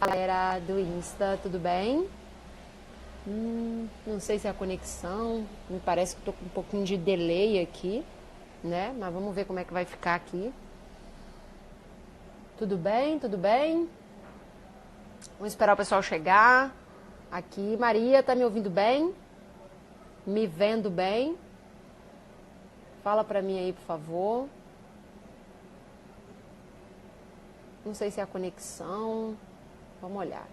Galera do Insta, tudo bem? Não sei se é a conexão, me parece que estou com um pouquinho de delay aqui, né? Mas vamos ver como é que vai ficar aqui. Tudo bem? Tudo bem? Vamos esperar o pessoal chegar. Aqui, Maria, tá me ouvindo bem? Me vendo bem? Fala pra mim aí, por favor. Não sei se é a conexão. Vamos olhar.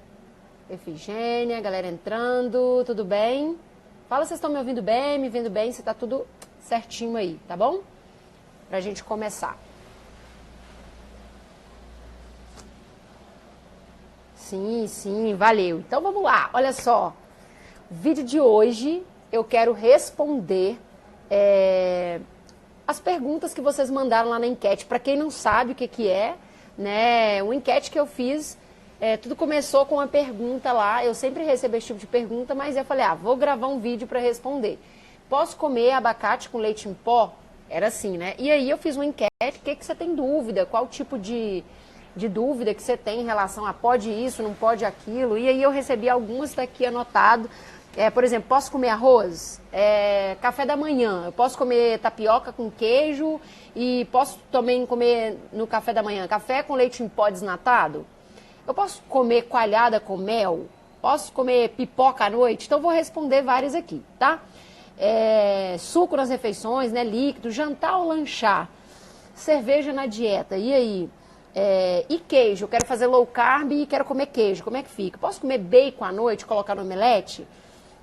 Efigênia, galera entrando, tudo bem? Fala se vocês estão me ouvindo bem, me vendo bem, se tá tudo certinho aí, tá bom? Pra gente começar. Sim, valeu. Então vamos lá, olha só. Vídeo de hoje eu quero responder as perguntas que vocês mandaram lá na enquete. Para quem não sabe o que é, né? Uma enquete que eu fiz, tudo começou com uma pergunta lá. Eu sempre recebo esse tipo de pergunta, mas eu falei, vou gravar um vídeo para responder. Posso comer abacate com leite em pó? Era assim, né? E aí eu fiz uma enquete, o que você tem dúvida? Qual tipo de dúvida que você tem em relação a pode isso, não pode aquilo? E aí eu recebi algumas daqui anotado. Por exemplo, posso comer arroz? Café da manhã, eu posso comer tapioca com queijo e posso também comer no café da manhã café com leite em pó desnatado? Eu posso comer coalhada com mel? Posso comer pipoca à noite? Então, vou responder várias aqui, tá? Suco nas refeições, né? Líquido, jantar ou lanchar? Cerveja na dieta, e aí? E queijo? Eu quero fazer low carb e quero comer queijo, como é que fica? Posso comer bacon à noite, colocar no omelete?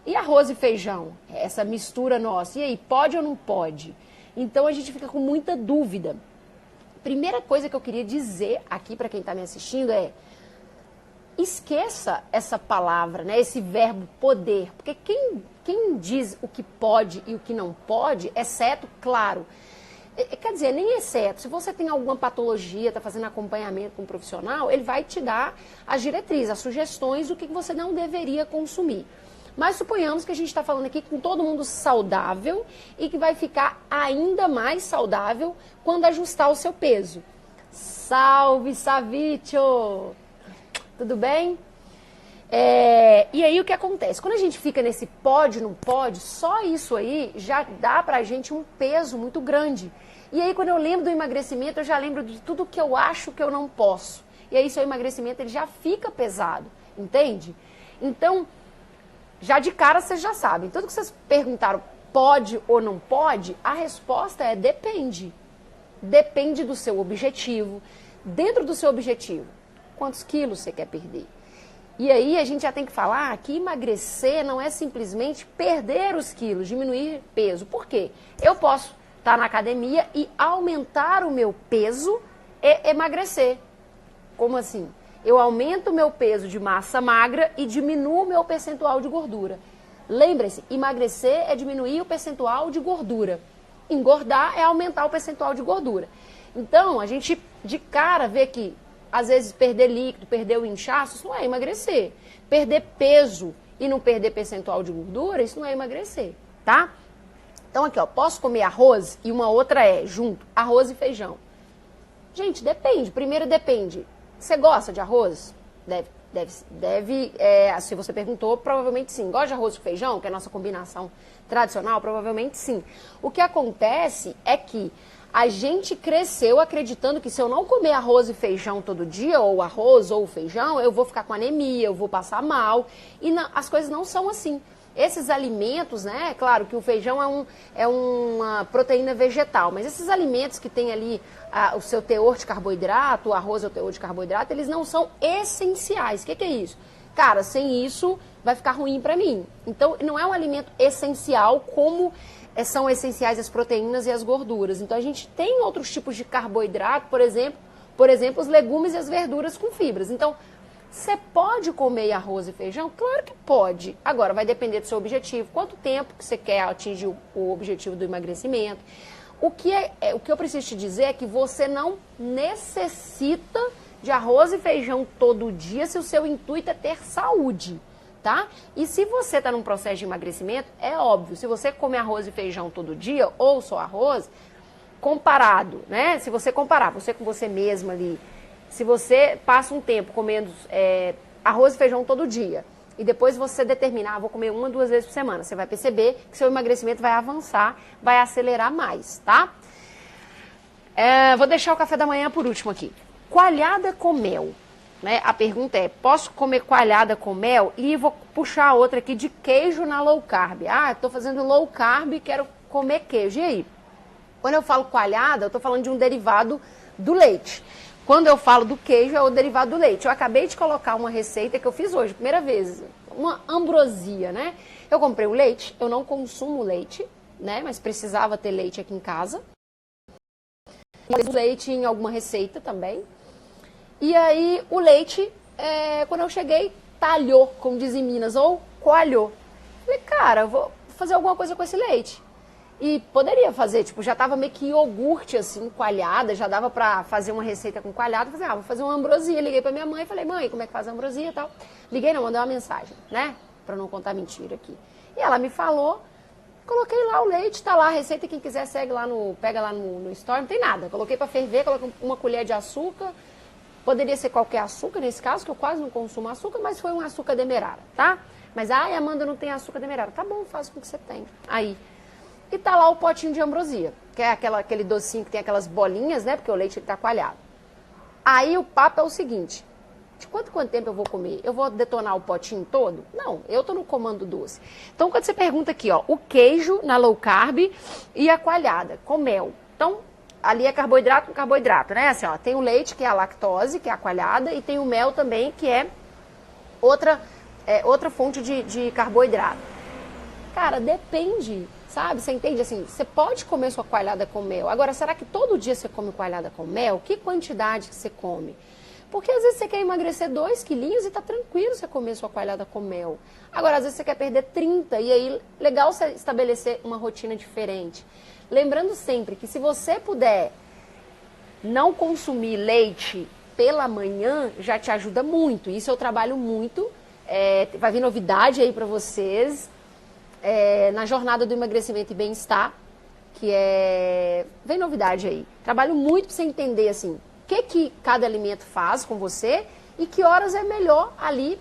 E arroz e feijão? Essa mistura nossa, e aí, pode ou não pode? Então, a gente fica com muita dúvida. Primeira coisa que eu queria dizer aqui para quem está me assistindo esqueça essa palavra, né, esse verbo poder, porque quem diz o que pode e o que não pode, exceto, claro, quer dizer, nem exceto, se você tem alguma patologia, está fazendo acompanhamento com um profissional, ele vai te dar as diretrizes, as sugestões do que você não deveria consumir. Mas suponhamos que a gente está falando aqui com todo mundo saudável e que vai ficar ainda mais saudável quando ajustar o seu peso. Salve, Savitio! Tudo bem? E aí o que acontece? Quando a gente fica nesse pode, não pode, só isso aí já dá pra gente um peso muito grande. E aí quando eu lembro do emagrecimento, eu já lembro de tudo que eu acho que eu não posso. E aí seu emagrecimento ele já fica pesado, entende? Então, já de cara vocês já sabem. Tudo que vocês perguntaram pode ou não pode, a resposta é depende. Depende do seu objetivo. Dentro do seu objetivo, quantos quilos você quer perder? E aí a gente já tem que falar que emagrecer não é simplesmente perder os quilos, diminuir peso. Por quê? Eu posso estar na academia e aumentar o meu peso e emagrecer. Como assim? Eu aumento o meu peso de massa magra e diminuo o meu percentual de gordura. Lembre-se, emagrecer é diminuir o percentual de gordura. Engordar é aumentar o percentual de gordura. Então, a gente de cara vê que às vezes perder líquido, perder o inchaço, isso não é emagrecer. Perder peso e não perder percentual de gordura, isso não é emagrecer, tá? Então aqui, ó, posso comer arroz e uma outra junto, arroz e feijão. Gente, depende. Primeiro depende. Você gosta de arroz? Deve, se você perguntou, provavelmente sim. Gosta de arroz com feijão, que é a nossa combinação tradicional? Provavelmente sim. O que acontece é que a gente cresceu acreditando que se eu não comer arroz e feijão todo dia, ou arroz ou feijão, eu vou ficar com anemia, eu vou passar mal. E as coisas não são assim. Esses alimentos, né, claro que o feijão é uma proteína vegetal, mas esses alimentos que tem ali o seu teor de carboidrato, o arroz é o teor de carboidrato, eles não são essenciais. O que é isso? Cara, sem isso vai ficar ruim para mim. Então, não é um alimento essencial como são essenciais as proteínas e as gorduras. Então, a gente tem outros tipos de carboidrato, por exemplo, os legumes e as verduras com fibras. Então, você pode comer arroz e feijão? Claro que pode. Agora, vai depender do seu objetivo. Quanto tempo que você quer atingir o objetivo do emagrecimento? O que eu preciso te dizer é que você não necessita de arroz e feijão todo dia se o seu intuito é ter saúde, tá? E se você está num processo de emagrecimento, é óbvio, se você come arroz e feijão todo dia, ou só arroz, comparado, né? Se você comparar você com você mesma ali, Se você passa um tempo comendo arroz e feijão todo dia, e depois você determinar, vou comer 1 a 2 vezes por semana, você vai perceber que seu emagrecimento vai avançar, vai acelerar mais, tá? Vou deixar o café da manhã por último aqui. Coalhada com mel. Né? A pergunta é, posso comer coalhada com mel? E vou puxar outra aqui de queijo na low carb. Ah, estou fazendo low carb e quero comer queijo. E aí? Quando eu falo coalhada, eu estou falando de um derivado do leite. Quando eu falo do queijo, é o derivado do leite. Eu acabei de colocar uma receita que eu fiz hoje, primeira vez, uma ambrosia, né? Eu comprei o leite, eu não consumo leite, né? Mas precisava ter leite aqui em casa. Uso leite em alguma receita também. E aí o leite, quando eu cheguei, talhou, como dizem em Minas, ou coalhou. Falei, cara, eu vou fazer alguma coisa com esse leite. E poderia fazer, tipo, já tava meio que iogurte, assim, coalhada, já dava pra fazer uma receita com coalhada. Falei, vou fazer uma ambrosia. Liguei pra minha mãe, falei, mãe, como é que faz a ambrosia e tal? Liguei não, mandei uma mensagem, né? Pra não contar mentira aqui. E ela me falou, coloquei lá o leite, tá lá a receita, quem quiser segue lá pega lá no store, não tem nada. Coloquei pra ferver, coloquei uma colher de açúcar. Poderia ser qualquer açúcar, nesse caso, que eu quase não consumo açúcar, mas foi um açúcar demerara, tá? Mas, Amanda, não tem açúcar demerara. Tá bom, faz com o que você tem. Aí. E tá lá o potinho de ambrosia, que é aquele docinho que tem aquelas bolinhas, né? Porque o leite tá coalhado. Aí o papo é o seguinte, de quanto tempo eu vou comer? Eu vou detonar o potinho todo? Não, eu tô no comando doce. Então, quando você pergunta aqui, ó, o queijo na low carb e a coalhada com mel. Então, ali é carboidrato com carboidrato, né? Assim, ó, tem o leite, que é a lactose, que é a coalhada, e tem o mel também, que é outra fonte de carboidrato. Cara, depende, sabe? Você entende assim? Você pode comer sua coalhada com mel. Agora, será que todo dia você come coalhada com mel? Que quantidade que você come? Porque às vezes você quer emagrecer 2 quilinhos e tá tranquilo você comer sua coalhada com mel. Agora, às vezes você quer perder 30 e aí legal você estabelecer uma rotina diferente. Lembrando sempre que se você puder não consumir leite pela manhã, já te ajuda muito. Isso eu trabalho muito. Vai vir novidade aí pra vocês. Na jornada do emagrecimento e bem-estar, que vem novidade aí. Trabalho muito para você entender assim, o que cada alimento faz com você e que horas é melhor ali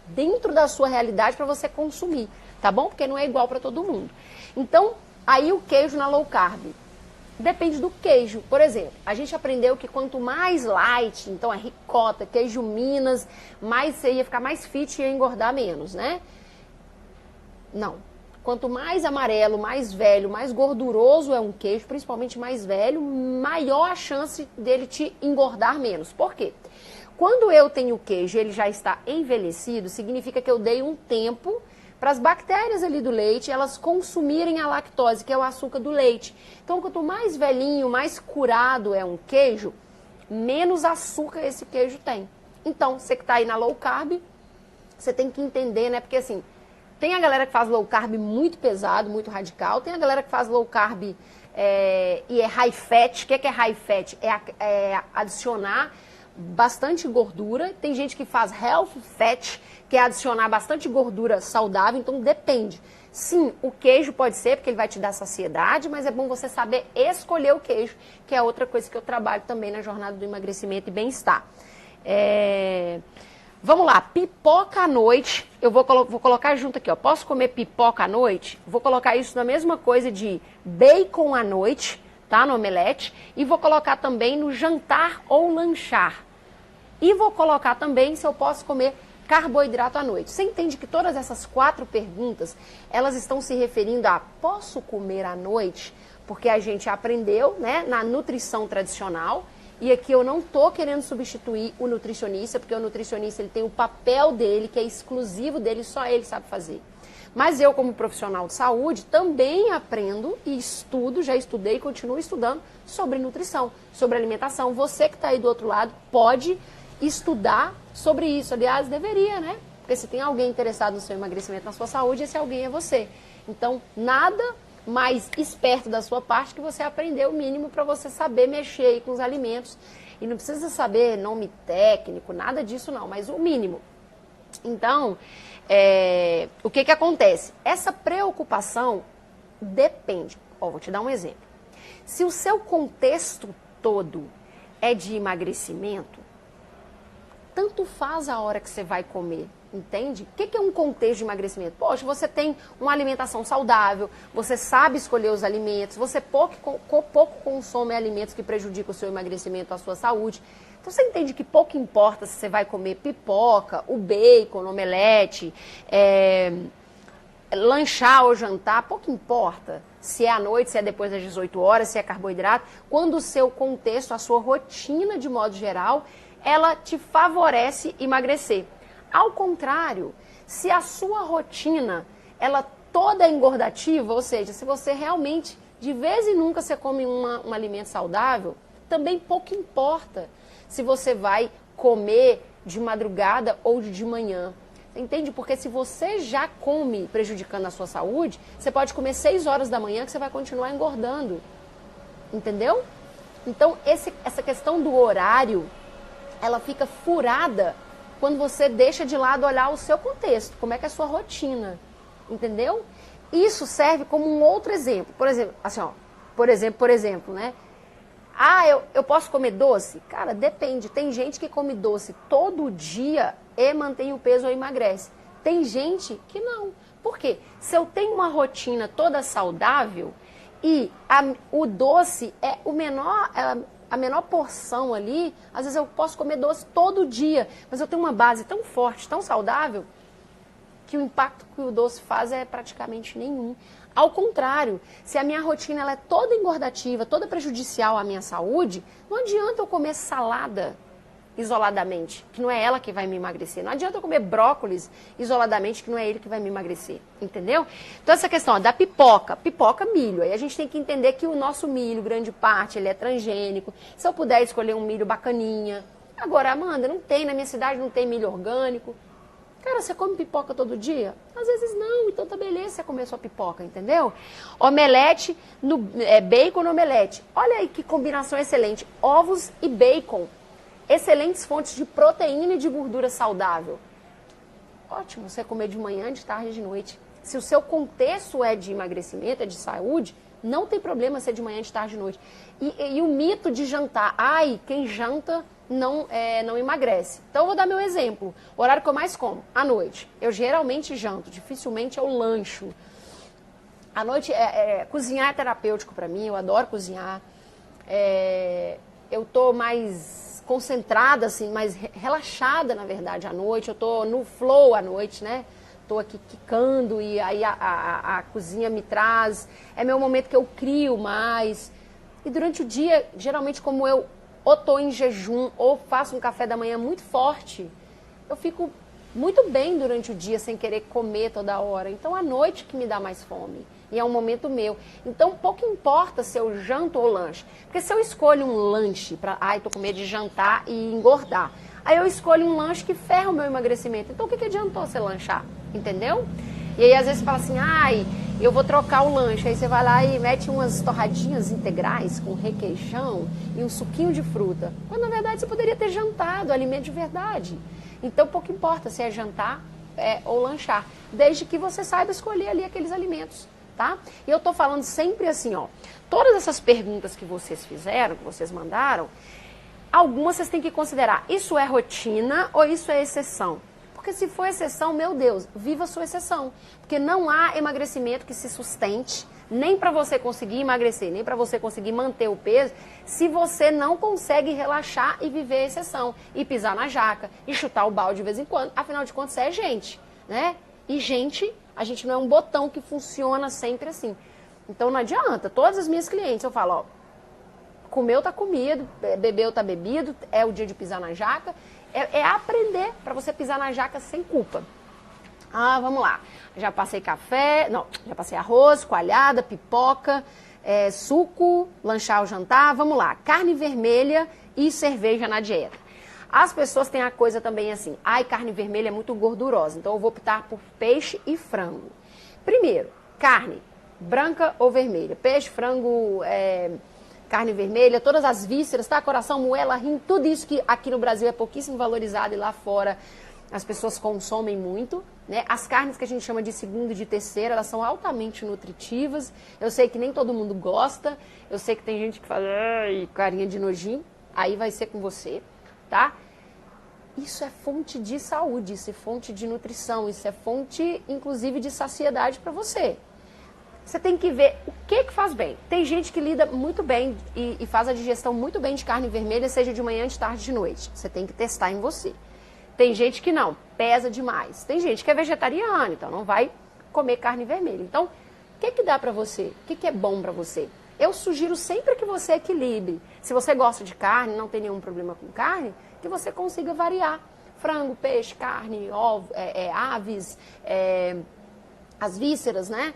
dentro da sua realidade para você consumir, tá bom? Porque não é igual para todo mundo. Então, aí o queijo na low carb. Depende do queijo. Por exemplo, a gente aprendeu que quanto mais light, então é ricota, queijo Minas, mais você ia ficar mais fit e ia engordar menos, né? Não. Quanto mais amarelo, mais velho, mais gorduroso é um queijo, principalmente mais velho, maior a chance dele te engordar menos. Por quê? Quando eu tenho queijo e ele já está envelhecido, significa que eu dei um tempo para as bactérias ali do leite, elas consumirem a lactose, que é o açúcar do leite. Então, quanto mais velhinho, mais curado é um queijo, menos açúcar esse queijo tem. Então, você que está aí na low carb, você tem que entender, né? Porque assim, tem a galera que faz low carb muito pesado, muito radical. Tem a galera que faz low carb e é high fat. O que é high fat? É adicionar bastante gordura. Tem gente que faz healthy fat, que é adicionar bastante gordura saudável. Então depende. Sim, o queijo pode ser, porque ele vai te dar saciedade, mas é bom você saber escolher o queijo, que é outra coisa que eu trabalho também na jornada do emagrecimento e bem-estar. Vamos lá, pipoca à noite, eu vou colocar junto aqui, ó, posso comer pipoca à noite? Vou colocar isso na mesma coisa de bacon à noite, tá, no omelete, e vou colocar também no jantar ou lanchar. E vou colocar também se eu posso comer carboidrato à noite. Você entende que todas essas 4 perguntas, elas estão se referindo a posso comer à noite? Porque a gente aprendeu, né, na nutrição tradicional. E aqui eu não estou querendo substituir o nutricionista, porque o nutricionista ele tem o papel dele, que é exclusivo dele, só ele sabe fazer. Mas eu, como profissional de saúde, também aprendo e estudo, já estudei e continuo estudando sobre nutrição, sobre alimentação. Você que está aí do outro lado pode estudar sobre isso. Aliás, deveria, né? Porque se tem alguém interessado no seu emagrecimento, na sua saúde, esse alguém é você. Então, nada mais esperto da sua parte que você aprender o mínimo para você saber mexer aí com os alimentos. E não precisa saber nome técnico, nada disso não, mas o mínimo. Então, o que acontece? Essa preocupação depende. Vou te dar um exemplo. Se o seu contexto todo é de emagrecimento, tanto faz a hora que você vai comer, entende? O que é um contexto de emagrecimento? Poxa, você tem uma alimentação saudável, você sabe escolher os alimentos, você pouco consome alimentos que prejudicam o seu emagrecimento, a sua saúde. Então você entende que pouco importa se você vai comer pipoca, o bacon, omelete, lanchar ou jantar, pouco importa se é à noite, se é depois das 18 horas, se é carboidrato, quando o seu contexto, a sua rotina de modo geral, ela te favorece emagrecer. Ao contrário, se a sua rotina, ela toda é engordativa, ou seja, se você realmente, de vez em nunca, você come um alimento saudável, também pouco importa se você vai comer de madrugada ou de manhã. Entende? Porque se você já come prejudicando a sua saúde, você pode comer 6 horas da manhã que você vai continuar engordando. Entendeu? Então, essa questão do horário, ela fica furada quando você deixa de lado olhar o seu contexto, como é que é a sua rotina. Entendeu? Isso serve como um outro exemplo. Por exemplo, assim, ó, por exemplo, né? Ah, eu posso comer doce? Cara, depende. Tem gente que come doce todo dia e mantém o peso ou emagrece. Tem gente que não. Por quê? Se eu tenho uma rotina toda saudável e o doce é a menor porção ali, às vezes eu posso comer doce todo dia, mas eu tenho uma base tão forte, tão saudável, que o impacto que o doce faz é praticamente nenhum. Ao contrário, se a minha rotina ela é toda engordativa, toda prejudicial à minha saúde, não adianta eu comer salada isoladamente, que não é ela que vai me emagrecer. Não adianta eu comer brócolis isoladamente, que não é ele que vai me emagrecer. Entendeu? Então essa questão ó, da pipoca, milho. Aí a gente tem que entender que o nosso milho, grande parte, ele é transgênico. Se eu puder escolher um milho bacaninha. Agora, Amanda, não tem, na minha cidade não tem milho orgânico. Cara, você come pipoca todo dia? Às vezes não, então tá beleza você comer sua pipoca, entendeu? Omelete, bacon no omelete. Olha aí que combinação excelente. Ovos e bacon. Excelentes fontes de proteína e de gordura saudável. Ótimo, você comer de manhã, de tarde e de noite. Se o seu contexto é de emagrecimento, é de saúde, não tem problema ser de manhã, de tarde e de noite. E o mito de jantar. Ai, quem janta não emagrece. Então, eu vou dar meu exemplo. O horário que eu mais como, à noite. Eu geralmente janto, dificilmente eu lancho. À noite, cozinhar é terapêutico para mim, eu adoro cozinhar. Eu tô mais concentrada, assim, mais relaxada, na verdade, à noite. Eu tô no flow à noite, né? Tô aqui quicando e aí a cozinha me traz. É meu momento que eu crio mais. E durante o dia, geralmente, como eu ou estou em jejum, ou faço um café da manhã muito forte, eu fico muito bem durante o dia sem querer comer toda hora. Então, à noite que me dá mais fome. E é um momento meu. Então, pouco importa se eu janto ou lanche. Porque se eu escolho um lanche para, tô com medo de jantar e engordar. Aí eu escolho um lanche que ferra o meu emagrecimento. Então, o que adiantou você lanchar? Entendeu? E aí, às vezes, você fala assim, eu vou trocar o lanche. Aí você vai lá e mete umas torradinhas integrais com requeijão e um suquinho de fruta. Mas, na verdade, você poderia ter jantado alimento de verdade. Então, pouco importa se é jantar ou lanchar. Desde que você saiba escolher ali aqueles alimentos, tá? E eu tô falando sempre assim, ó. Todas essas perguntas que vocês fizeram, que vocês mandaram, algumas vocês têm que considerar. Isso é rotina ou isso é exceção? Porque se for exceção, meu Deus, viva a sua exceção. Porque não há emagrecimento que se sustente, nem para você conseguir emagrecer, nem para você conseguir manter o peso, se você não consegue relaxar e viver a exceção. E pisar na jaca, e chutar o balde de vez em quando. Afinal de contas, você é gente, né? E gente, a gente não é um botão que funciona sempre assim. Então não adianta. Todas as minhas clientes, eu falo, ó, comeu tá comido, bebeu tá bebido, é o dia de pisar na jaca. É aprender para você pisar na jaca sem culpa. Vamos lá. Já passei já passei arroz, coalhada, pipoca, suco, lanchar ou jantar. Vamos lá. Carne vermelha e cerveja na dieta. As pessoas têm a coisa também assim, carne vermelha é muito gordurosa, então eu vou optar por peixe e frango. Primeiro, carne, branca ou vermelha. Peixe, frango, carne vermelha, todas as vísceras, tá? Coração, moela, rim, tudo isso que aqui no Brasil é pouquíssimo valorizado e lá fora as pessoas consomem muito, né? As carnes que a gente chama de segunda e de terceira, elas são altamente nutritivas. Eu sei que nem todo mundo gosta, eu sei que tem gente que fala, carinha de nojinho, aí vai ser com você, tá? Isso é fonte de saúde, isso é fonte de nutrição, isso é fonte, inclusive, de saciedade para você. Você tem que ver o que faz bem. Tem gente que lida muito bem e faz a digestão muito bem de carne vermelha, seja de manhã, de tarde, de noite. Você tem que testar em você. Tem gente que não, pesa demais. Tem gente que é vegetariana, então não vai comer carne vermelha. Então, o que dá para você? O que é bom para você? Eu sugiro sempre que você equilibre. Se você gosta de carne, não tem nenhum problema com carne, que você consiga variar. Frango, peixe, carne, ovo, aves, as vísceras, né?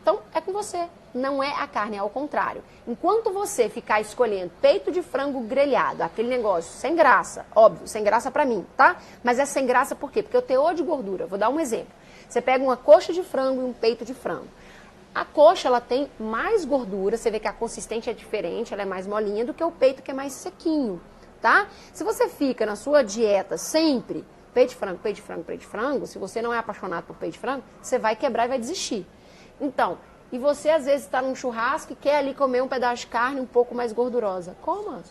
Então, é com você. Não é a carne, é ao contrário. Enquanto você ficar escolhendo peito de frango grelhado, aquele negócio sem graça, óbvio, sem graça pra mim, tá? Mas é sem graça por quê? Porque o teor de gordura, vou dar um exemplo. Você pega uma coxa de frango e um peito de frango. A coxa, ela tem mais gordura, você vê que a consistência é diferente, ela é mais molinha do que o peito, que é mais sequinho, tá? Se você fica na sua dieta sempre peito de frango, peito de frango, peito de frango, se você não é apaixonado por peito de frango, você vai quebrar e vai desistir. Então, e você às vezes está num churrasco e quer ali comer um pedaço de carne um pouco mais gordurosa. Coma.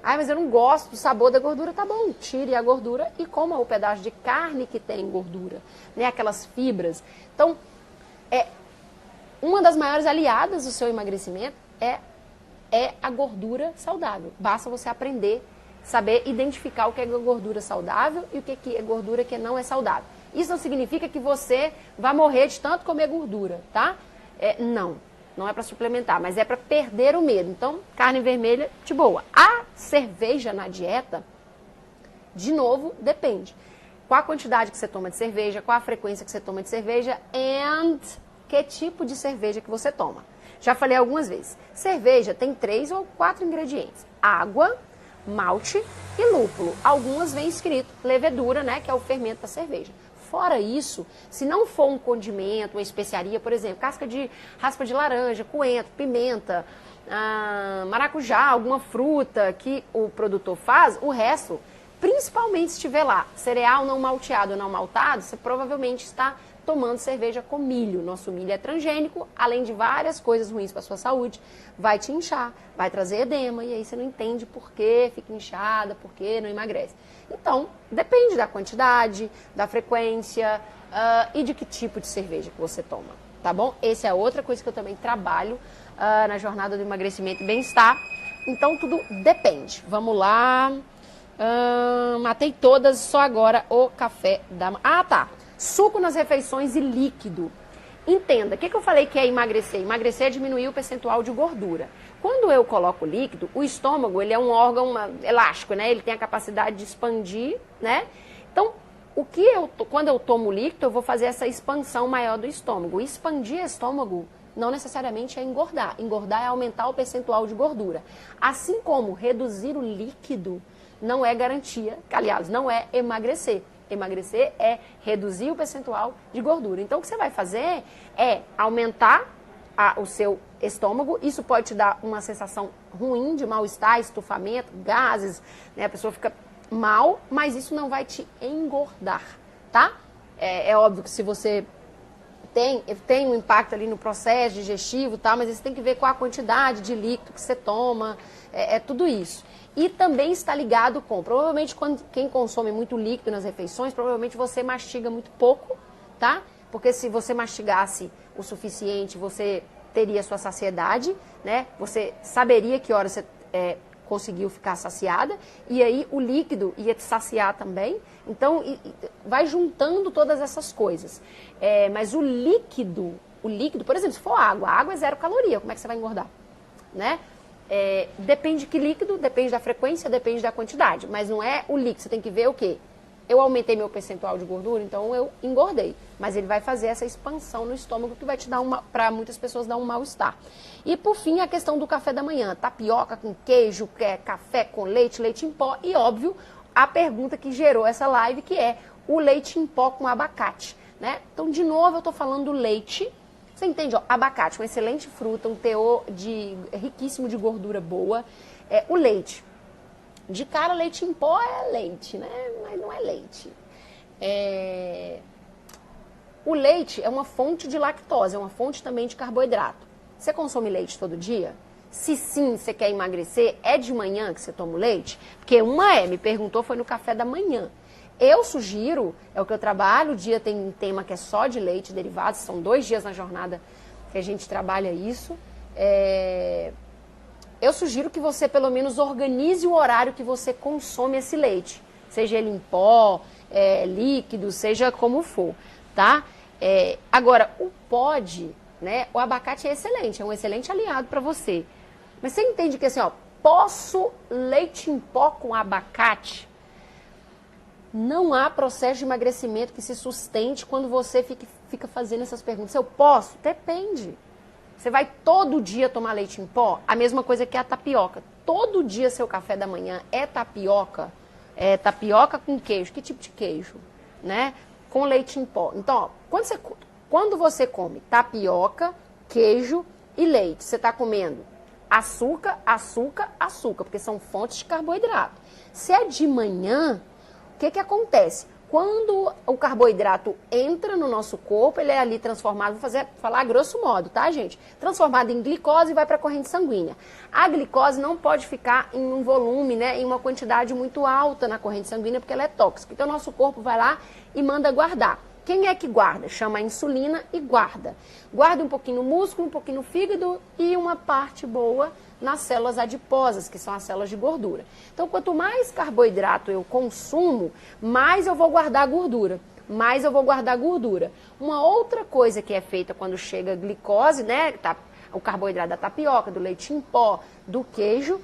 Ah, mas eu não gosto do sabor da gordura. Tá bom, tire a gordura e coma o pedaço de carne que tem gordura, né? Aquelas fibras. Então, uma das maiores aliadas do seu emagrecimento é a gordura saudável. Basta você aprender, saber identificar o que é gordura saudável e o que é gordura que não é saudável. Isso não significa que você vai morrer de tanto comer gordura, tá? Não é para suplementar, mas é para perder o medo. Então, carne vermelha, de boa. A cerveja na dieta, de novo, depende. Qual a quantidade que você toma de cerveja, qual a frequência que você toma de cerveja e que tipo de cerveja que você toma. Já falei algumas vezes. Cerveja tem 3 ou 4 ingredientes. Água, malte e lúpulo. Algumas vem escrito levedura, né, que é o fermento da cerveja. Fora isso, se não for um condimento, uma especiaria, por exemplo, raspa de laranja, coentro, pimenta, maracujá, alguma fruta que o produtor faz, o resto, principalmente se estiver lá cereal não malteado ou não maltado, você provavelmente está tomando cerveja com milho. Nosso milho é transgênico, além de várias coisas ruins para a sua saúde, vai te inchar, vai trazer edema, e aí você não entende por que fica inchada, por que não emagrece. Então, depende da quantidade, da frequência e de que tipo de cerveja que você toma, tá bom? Essa é outra coisa que eu também trabalho na jornada do emagrecimento e bem-estar. Então, tudo depende. Vamos lá. Matei todas, só agora o café da manhã. Ah, tá. Suco nas refeições e líquido. Entenda, o que eu falei que é emagrecer? Emagrecer é diminuir o percentual de gordura. Quando eu coloco líquido, o estômago, ele é um órgão elástico, né? Ele tem a capacidade de expandir, né? Então, quando eu tomo líquido, eu vou fazer essa expansão maior do estômago. Expandir o estômago não necessariamente é engordar. Engordar é aumentar o percentual de gordura. Assim como reduzir o líquido não é garantia, aliás, não é emagrecer. Emagrecer é reduzir o percentual de gordura. Então, o que você vai fazer é aumentar o seu estômago. Isso pode te dar uma sensação ruim de mal-estar, estufamento, gases, né? A pessoa fica mal, mas isso não vai te engordar, tá? É óbvio que se você tem um impacto ali no processo digestivo, tá? Mas você tem que ver qual a quantidade de líquido que você toma, tudo isso. E também está ligado com, provavelmente quem consome muito líquido nas refeições, provavelmente você mastiga muito pouco, tá? Porque se você mastigasse o suficiente, você teria sua saciedade, né? Você saberia que hora você conseguiu ficar saciada, e aí o líquido ia te saciar também. Então, vai juntando todas essas coisas. Mas o líquido, por exemplo, se for água, a água é 0 caloria, como é que você vai engordar? Né? Depende de que líquido, depende da frequência, depende da quantidade, mas não é o líquido, você tem que ver o quê? Eu aumentei meu percentual de gordura, então eu engordei, mas ele vai fazer essa expansão no estômago que vai te dar para muitas pessoas dar um mal-estar. E por fim, a questão do café da manhã, tapioca com queijo, café com leite, leite em pó e óbvio, a pergunta que gerou essa live, que é o leite em pó com abacate, né? Então, de novo, eu tô falando do leite. Você entende? Ó, abacate, uma excelente fruta, um teor riquíssimo de gordura boa. O leite. De cara, leite em pó é leite, né? Mas não é leite. O leite é uma fonte de lactose, é uma fonte também de carboidrato. Você consome leite todo dia? Se sim, você quer emagrecer, é de manhã que você toma o leite? Porque me perguntou, foi no café da manhã. Eu sugiro, é o que eu trabalho, o dia tem um tema que é só de leite e derivados, são 2 dias na jornada que a gente trabalha isso. Eu sugiro que você pelo menos organize o horário que você consome esse leite, seja ele em pó, líquido, seja como for, tá? Agora, o pod, né, o abacate é excelente, é um excelente aliado para você. Mas você entende que assim, posso leite em pó com abacate? Não há processo de emagrecimento que se sustente quando você fica fazendo essas perguntas. Eu posso? Depende. Você vai todo dia tomar leite em pó? A mesma coisa que a tapioca. Todo dia seu café da manhã é tapioca? É tapioca com queijo. Que tipo de queijo? Né? Com leite em pó. Então, quando você come tapioca, queijo e leite, você está comendo açúcar, açúcar, açúcar, porque são fontes de carboidrato. Se é de manhã, o que acontece? Quando o carboidrato entra no nosso corpo, ele é ali transformado, vou falar grosso modo, tá, gente? Transformado em glicose e vai para a corrente sanguínea. A glicose não pode ficar em um volume, né, em uma quantidade muito alta na corrente sanguínea, porque ela é tóxica. Então, nosso corpo vai lá e manda guardar. Quem é que guarda? Chama a insulina e guarda. Guarda um pouquinho no músculo, um pouquinho no fígado e uma parte boa nas células adiposas, que são as células de gordura. Então, quanto mais carboidrato eu consumo, mais eu vou guardar gordura. Uma outra coisa que é feita quando chega a glicose, né, o carboidrato da tapioca, do leite em pó, do queijo,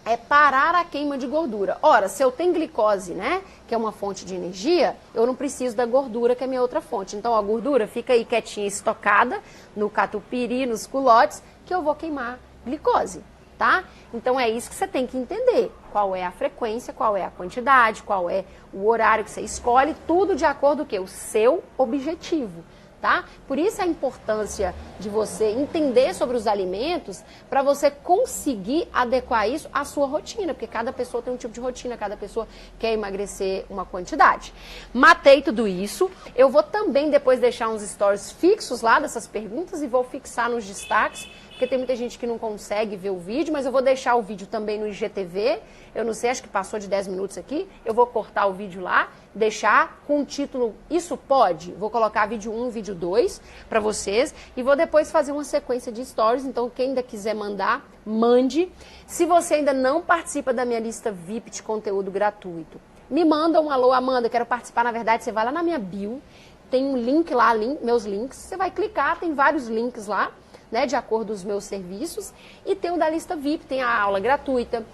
é parar a queima de gordura. Ora, se eu tenho glicose, né, que é uma fonte de energia, eu não preciso da gordura, que é a minha outra fonte. Então, a gordura fica aí quietinha, estocada no catupiry, nos culotes, que eu vou queimar glicose, tá? Então, é isso que você tem que entender. Qual é a frequência, qual é a quantidade, qual é o horário que você escolhe, tudo de acordo com o quê? O seu objetivo. Tá? Por isso a importância de você entender sobre os alimentos para você conseguir adequar isso à sua rotina, porque cada pessoa tem um tipo de rotina, cada pessoa quer emagrecer uma quantidade. Matei tudo isso, eu vou também depois deixar uns stories fixos lá dessas perguntas e vou fixar nos destaques, porque tem muita gente que não consegue ver o vídeo, mas eu vou deixar o vídeo também no IGTV, eu não sei, acho que passou de 10 minutos aqui, eu vou cortar o vídeo lá, deixar com o título Isso Pode, vou colocar vídeo 1, vídeo 2 para vocês e vou depois fazer uma sequência de stories, então quem ainda quiser mandar, mande. Se você ainda não participa da minha lista VIP de conteúdo gratuito, me manda um alô, Amanda, quero participar, na verdade você vai lá na minha bio, tem um link lá, meus links, você vai clicar, tem vários links lá, né, de acordo com os meus serviços, e tem o da lista VIP, tem a aula gratuita,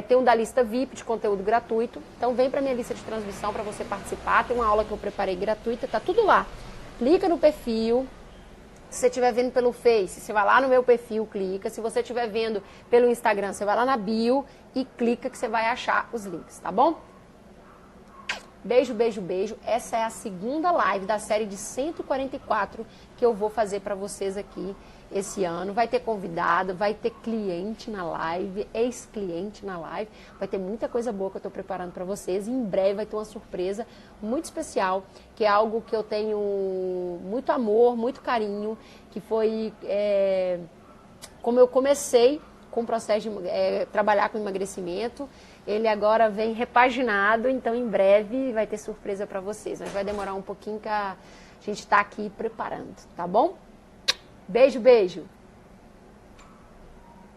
tem um da lista VIP de conteúdo gratuito, então vem para minha lista de transmissão para você participar, tem uma aula que eu preparei gratuita, tá tudo lá. Clica no perfil, se você estiver vendo pelo Face, você vai lá no meu perfil, clica, se você estiver vendo pelo Instagram, você vai lá na bio e clica que você vai achar os links, tá bom? Beijo, beijo, beijo. Essa é a segunda live da série de 144 que eu vou fazer para vocês aqui esse ano. Vai ter convidado, vai ter cliente na live, ex-cliente na live. Vai ter muita coisa boa que eu estou preparando para vocês. E em breve vai ter uma surpresa muito especial, que é algo que eu tenho muito amor, muito carinho, que foi como eu comecei com o processo de trabalhar com emagrecimento. Ele agora vem repaginado, então em breve vai ter surpresa para vocês. Mas vai demorar um pouquinho que a gente está aqui preparando, tá bom? Beijo, beijo!